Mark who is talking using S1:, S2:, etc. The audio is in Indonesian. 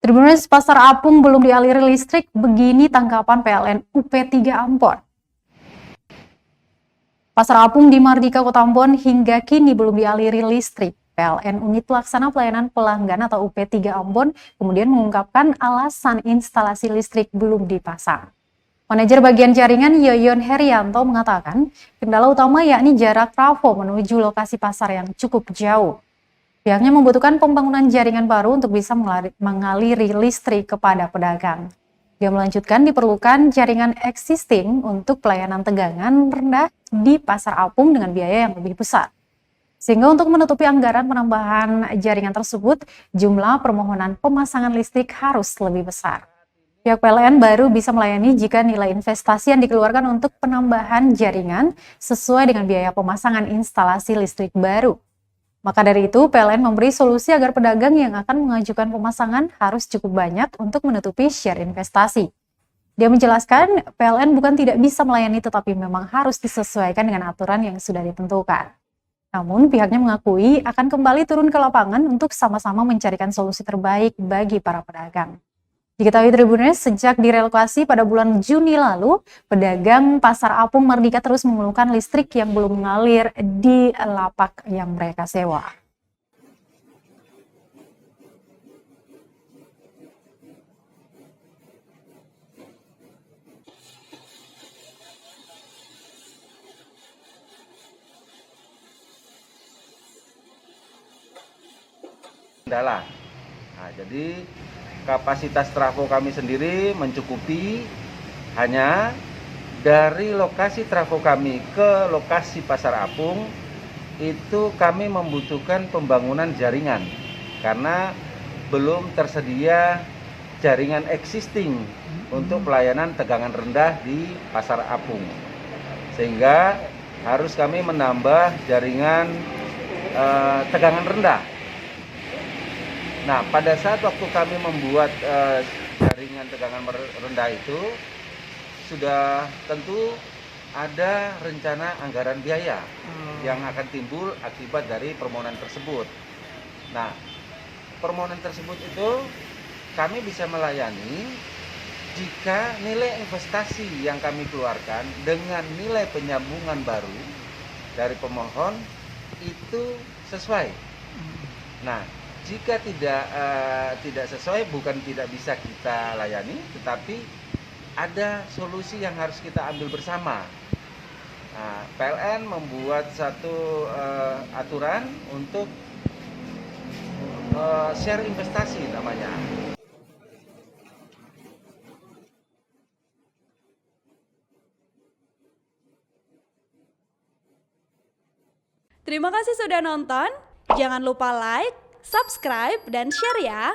S1: Tribuners, Pasar Apung belum dialiri listrik, begini tanggapan PLN UP3 Ambon. Pasar Apung di Mardika, Kota Ambon hingga kini belum dialiri listrik. PLN Unit Pelaksana Pelayanan Pelanggan atau UP3 Ambon kemudian mengungkapkan alasan instalasi listrik belum dipasang. Manajer bagian jaringan Yoyon Herianto mengatakan, kendala utama yakni jarak trafo menuju lokasi pasar yang cukup jauh. Pihaknya membutuhkan pembangunan jaringan baru untuk bisa mengaliri listrik kepada pedagang. Dia melanjutkan diperlukan jaringan existing untuk pelayanan tegangan rendah di Pasar Apung dengan biaya yang lebih besar. Sehingga untuk menutupi anggaran penambahan jaringan tersebut, jumlah permohonan pemasangan listrik harus lebih besar. Pihak PLN baru bisa melayani jika nilai investasi yang dikeluarkan untuk penambahan jaringan sesuai dengan biaya pemasangan instalasi listrik baru. Maka dari itu, PLN memberi solusi agar pedagang yang akan mengajukan pemasangan harus cukup banyak untuk menutupi share investasi. Dia menjelaskan, PLN bukan tidak bisa melayani tetapi memang harus disesuaikan dengan aturan yang sudah ditentukan. Namun, pihaknya mengakui akan kembali turun ke lapangan untuk sama-sama mencarikan solusi terbaik bagi para pedagang. Diketahui Tribuners, sejak direlokasi pada bulan Juni lalu, pedagang Pasar Apung Mardika terus mengeluhkan listrik yang belum mengalir di lapak yang mereka sewa.
S2: Kendala. Nah, jadi kapasitas trafo kami sendiri mencukupi, hanya dari lokasi trafo kami ke lokasi Pasar Apung itu kami membutuhkan pembangunan jaringan karena belum tersedia jaringan existing untuk pelayanan tegangan rendah di Pasar Apung, sehingga harus kami menambah jaringan tegangan rendah. Nah, pada saat waktu kami membuat jaringan tegangan rendah itu, sudah tentu ada rencana anggaran biaya yang akan timbul akibat dari permohonan tersebut. Nah, permohonan tersebut itu kami bisa melayani jika nilai investasi yang kami keluarkan dengan nilai penyambungan baru dari pemohon itu sesuai. Nah, jika tidak sesuai, bukan tidak bisa kita layani, tetapi ada solusi yang harus kita ambil bersama. Nah, PLN membuat satu aturan untuk share investasi namanya.
S3: Terima kasih sudah nonton. Jangan lupa like, subscribe, dan share ya.